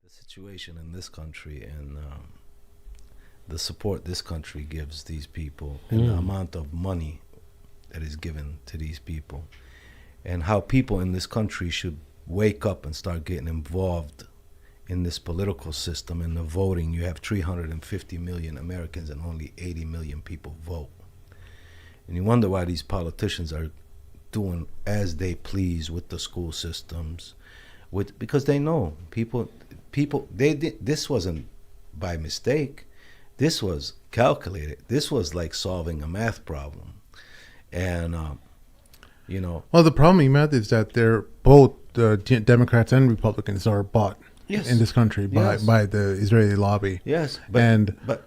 The situation in this country and the support this country gives these people and the amount of money that is given to these people and how people in this country should wake up and start getting involved in this political system and the voting. You have 350 million Americans and only 80 million people vote. And you wonder why these politicians are doing as they please with the school systems, because they know people this wasn't by mistake. This was calculated. This was like solving a math problem. And well, the problem, Imad, is that they're both Democrats and Republicans are bought in this country by the Israeli lobby. Yes, but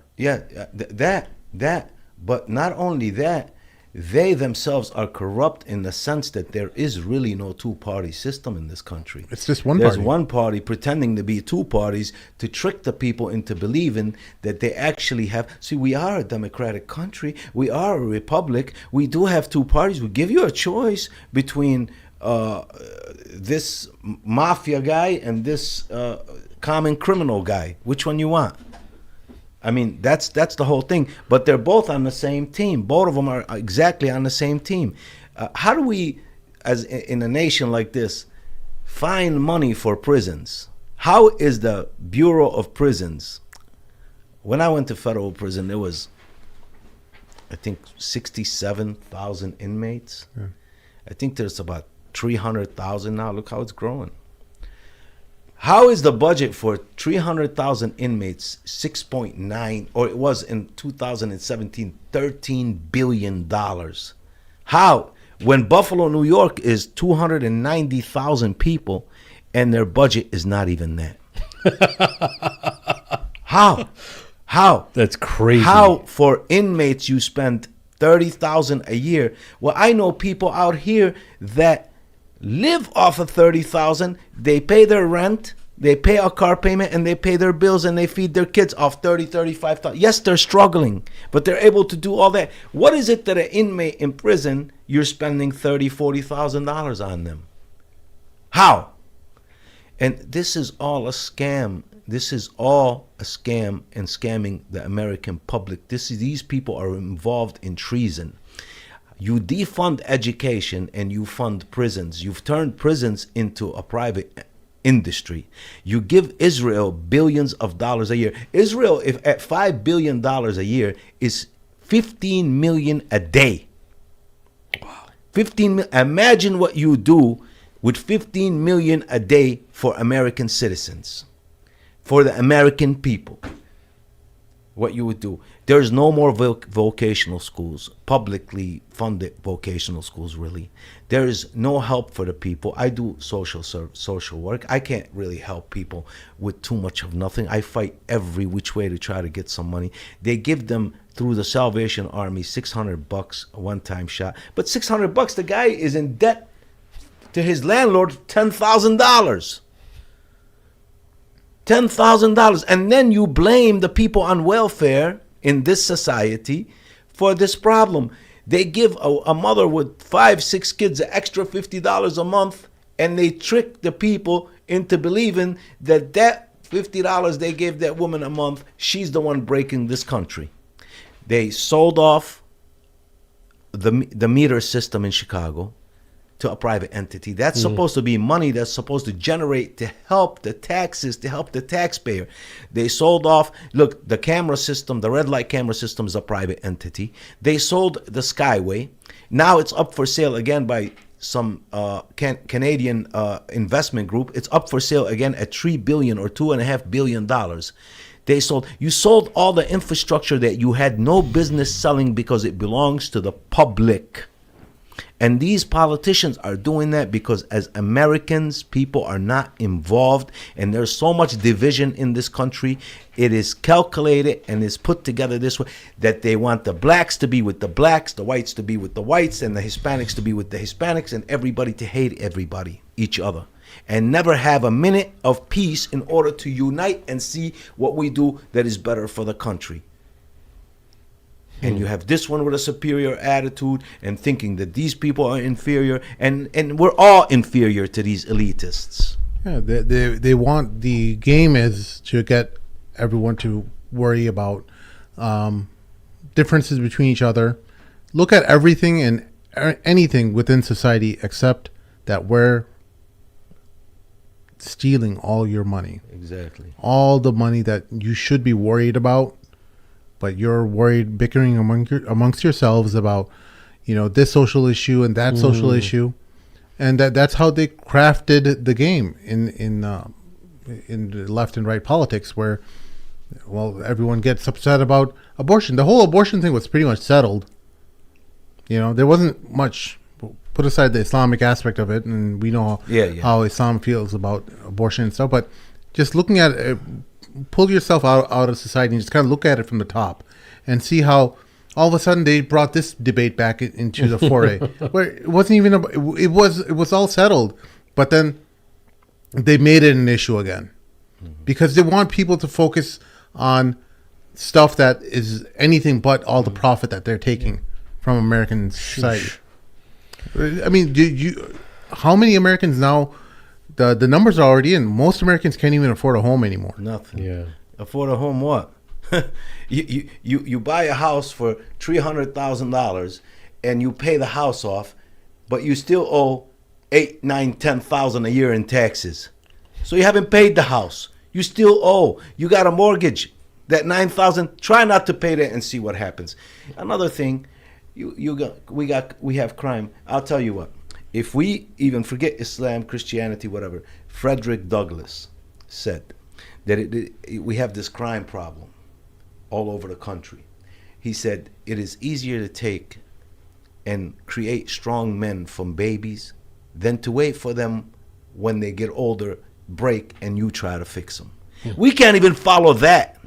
not only that, they themselves are corrupt in the sense that there is really no two-party system in this country. It's just one There's party. one party pretending to be two parties to trick the people into believing that they actually have. See, we are a democratic country. We are a republic. We do have two parties. We give you a choice between this mafia guy and this common criminal guy. Which one you want? I mean, that's the whole thing. But they're both on the same team. Both of them are exactly on the same team. How do we, as in a nation like this, find money for prisons? How is the Bureau of Prisons? When I went to federal prison, there was, I think, 67,000 inmates. Yeah. I think there's about 300,000 now. Look how it's growing. How is the budget for 300,000 inmates 6.9, or it was in 2017, $13 billion? How? When Buffalo, New York is 290,000 people and their budget is not even that. How? That's crazy. How for inmates you spend 30,000 a year? Well, I know people out here that live off of 30,000. They pay their rent, they pay a car payment, and they pay their bills, and they feed their kids off 35,000. Yes, they're struggling, but they're able to do all that. What is it that an inmate in prison, you're spending $40,000 on them? How? And this is all a scam. This is all a scam and scamming the American public. These people are involved in treason. You defund education and you fund prisons. You've turned prisons into a private industry. You give Israel billions of dollars a year. Israel, if at $5 billion a year, is 15 million a day. Wow. 15 million. Imagine what you do with 15 million a day for American citizens, for the American people. What you would do. There's no more vocational schools, publicly funded vocational schools, really. There is no help for the people. I do social work. I can't really help people with too much of nothing. I fight every which way to try to get some money. They give them, through the Salvation Army, $600 a one-time shot. But $600, the guy is in debt to his landlord, $10,000. $10,000, and then you blame the people on welfare in this society for this problem. They give a mother with 5-6 kids an extra $50 a month, and they trick the people into believing that $50 they gave that woman a month, she's the one breaking this country. They sold off the meter system in Chicago to a private entity. That's supposed to be money that's supposed to generate to help the taxes, to help the taxpayer. They sold off, look, the camera system, the red light camera system is a private entity. They sold the Skyway. Now it's up for sale again by some Canadian investment group. It's up for sale again at $3 billion or $2.5 billion. You sold all the infrastructure that you had no business selling because it belongs to the public. And these politicians are doing that because as Americans, people are not involved, and there's so much division in this country. It is calculated and is put together this way that they want the blacks to be with the blacks, the whites to be with the whites, and the Hispanics to be with the Hispanics, and everybody to hate everybody, each other, and never have a minute of peace in order to unite and see what we do that is better for the country. And you have this one with a superior attitude and thinking that these people are inferior, and we're all inferior to these elitists. Yeah, they want, the game is to get everyone to worry about differences between each other. Look at everything and anything within society except that we're stealing all your money. Exactly. All the money that you should be worried about, but you're worried, bickering amongst yourselves about, this social issue and that social issue. And that's how they crafted the game in the left and right politics, where, well, everyone gets upset about abortion. The whole abortion thing was pretty much settled. There wasn't much. Put aside the Islamic aspect of it, and we know how Islam feels about abortion and stuff. But just looking at it, pull yourself out of society and just kind of look at it from the top, and see how all of a sudden they brought this debate back into the foray, where it wasn't even it was all settled, but then they made it an issue again, because they want people to focus on stuff that is anything but all the profit that they're taking from American society. I mean, how many Americans now? The numbers are already in. Most Americans can't even afford a home anymore. Nothing. Yeah. Afford a home what? you buy a house for $300,000 and you pay the house off, but you still owe $8,000, $9,000, $10,000 a year in taxes. So you haven't paid the house. You still owe. You got a mortgage. That $9,000. Try not to pay that and see what happens. Another thing, we have crime. I'll tell you what. If we even forget Islam, Christianity, whatever, Frederick Douglass said that we have this crime problem all over the country. He said it is easier to take and create strong men from babies than to wait for them when they get older, break, and you try to fix them. We can't even follow that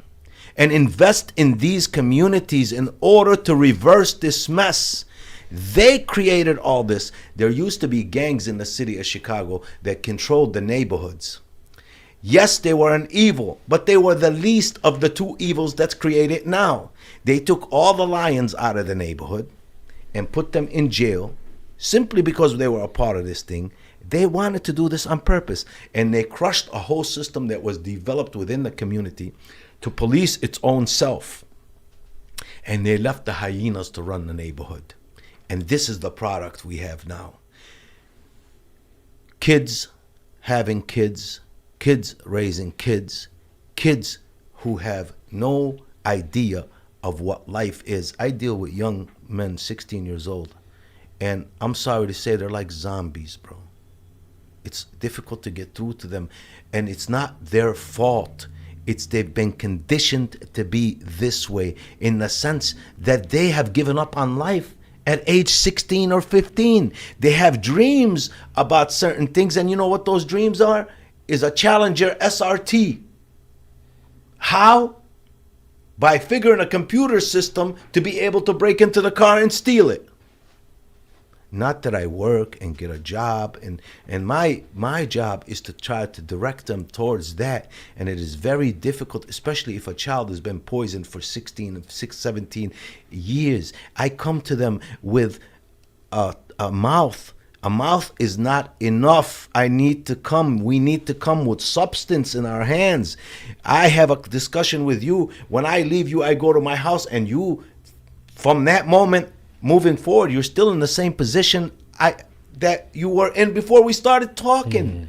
and invest in these communities in order to reverse this mess. They created all this. There used to be gangs in the city of Chicago that controlled the neighborhoods. Yes, they were an evil, but they were the least of the two evils that's created now. They took all the lions out of the neighborhood and put them in jail simply because they were a part of this thing. They wanted to do this on purpose, and they crushed a whole system that was developed within the community to police its own self. And they left the hyenas to run the neighborhood. And this is the product we have now. Kids having kids, kids raising kids, kids who have no idea of what life is. I deal with young men, 16 years old, and I'm sorry to say they're like zombies, bro. It's difficult to get through to them, and it's not their fault. It's they've been conditioned to be this way, in the sense that they have given up on life at age 16 or 15. They have dreams about certain things, and you know what those dreams are? Is a Challenger SRT. How? By figuring a computer system to be able to break into the car and steal it. Not that I work and get a job, and my job is to try to direct them towards that. And it is very difficult, especially if a child has been poisoned for 17 years. I come to them with a mouth. A mouth is not enough. We need to come with substance in our hands. I have a discussion with you. When I leave you, I go to my house, and you, from that moment, moving forward, you're still in the same position that you were in before we started talking.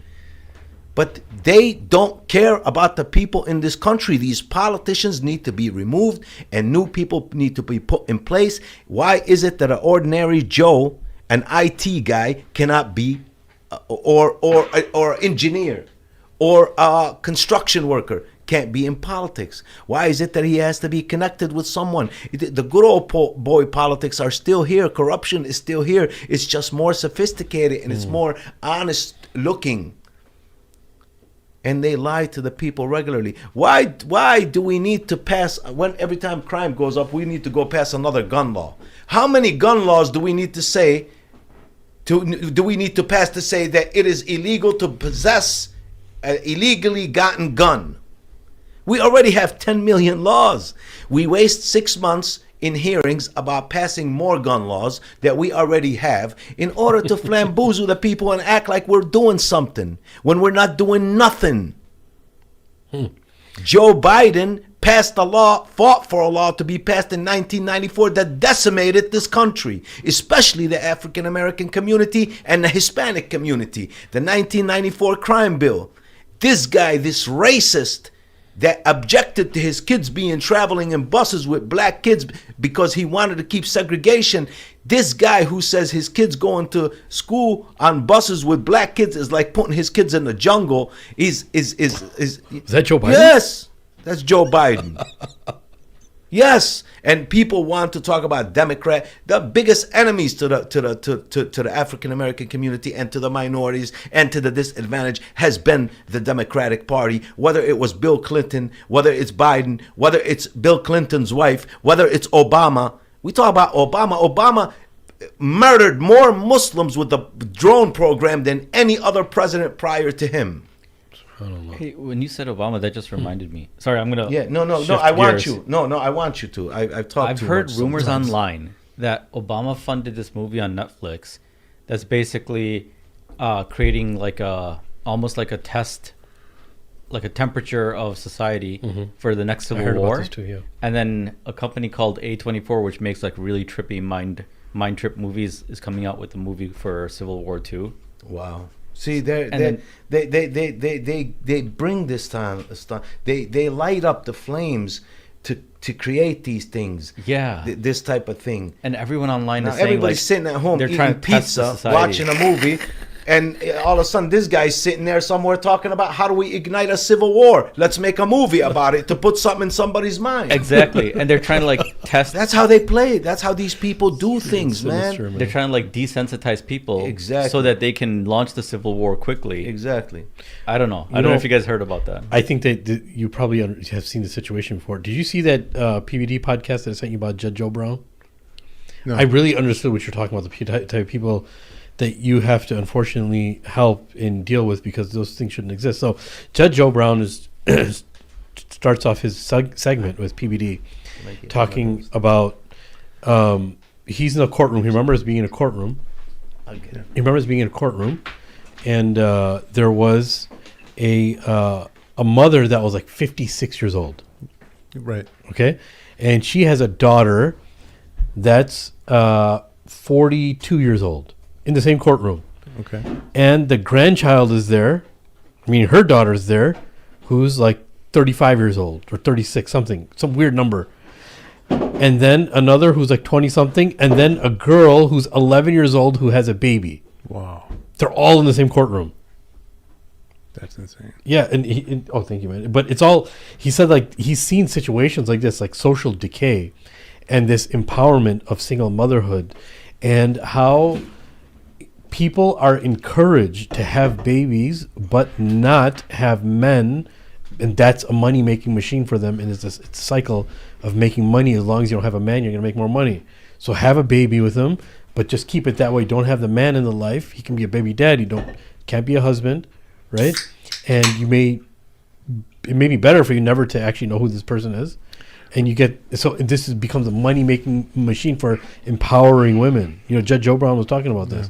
But they don't care about the people in this country. These politicians need to be removed, and new people need to be put in place. Why is it that an ordinary Joe, an IT guy, cannot be, or engineer, or a construction worker can't be in politics? Why is it that he has to be connected with someone? The good old boy politics are still here. Corruption is still here. It's just more sophisticated, and it's more honest looking. And they lie to the people regularly. Why do we need to pass, when every time crime goes up, we need to go pass another gun law? How many gun laws do we need to pass to say that it is illegal to possess an illegally gotten gun? We already have 10 million laws. We waste 6 months in hearings about passing more gun laws that we already have in order to flamboozle the people and act like we're doing something when we're not doing nothing. Joe Biden passed a law, fought for a law to be passed in 1994 that decimated this country, especially the African American community and the Hispanic community. The 1994 crime bill. This guy, this racist that objected to his kids being traveling in buses with black kids because he wanted to keep segregation. This guy who says his kids going to school on buses with black kids is like putting his kids in the jungle. Is that Joe Biden? Yes, that's Joe Biden. Yes, and people want to talk about Democrat, the biggest enemies to the African American community and to the minorities and to the disadvantaged has been the Democratic Party. Whether it was Bill Clinton, whether it's Biden, whether it's Bill Clinton's wife, whether it's Obama. We talk about Obama. Obama murdered more Muslims with the drone program than any other president prior to him. I don't know. Hey, when you said Obama, that just reminded me. Sorry, I'm gonna. Yeah, no. I want you. No, I want you to. I've talked. I've heard rumors online that Obama funded this movie on Netflix. That's basically creating like almost like a test, like a temperature of society for the next civil war. About this too, yeah. And then a company called A24, which makes like really trippy mind trip movies, is coming out with a movie for Civil War II. Wow. See, they bring this time. They light up the flames to create these things. Yeah, this type of thing. And everyone online is saying everybody's like, sitting at home they're eating trying to test pizza, society. watching a movie. And all of a sudden, this guy's sitting there somewhere talking about how do we ignite a civil war? Let's make a movie about it to put something in somebody's mind. Exactly. And they're trying to like test. That's how they play. That's how these people do things, man. They're trying to like desensitize people, Exactly, so that they can launch the civil war quickly. Exactly. I don't know. I don't know if you guys heard about that. I think that you probably have seen the situation before. Did you see that PBD podcast that I sent you about Judge Joe Brown? No. I really understood what you're talking about, the type of people that you have to unfortunately help and deal with because those things shouldn't exist. So Judge Joe Brown is starts off his segment with PBD talking about he's in a courtroom. He remembers being in a courtroom. He remembers being in a courtroom, and there was a mother that was like 56 years old. Right. Okay, and she has a daughter that's 42 years old. In the same courtroom. Okay. And the grandchild is there. I mean, her daughter's there, who's like 35 years old or 36, some weird number. And then another who's like 20 something. And then a girl who's 11 years old who has a baby. Wow. They're all in the same courtroom. That's insane. Yeah. And oh, thank you, man. But it's all, he said like he's seen situations like this, like social decay and this empowerment of single motherhood and how people are encouraged to have babies but not have men, and that's a money-making machine for them, and it's a cycle of making money. As long as you don't have a man, you're going to make more money. So have a baby with him, but just keep it that way. Don't have the man in the life. He can be a baby dad. Can't be a husband, right? And it may be better for you never to actually know who this person is. And this becomes a money-making machine for empowering women. You know, Judge Joe Brown was talking about this.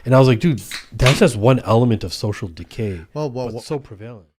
And I was like, dude, that's just one element of social decay. Well, so prevalent.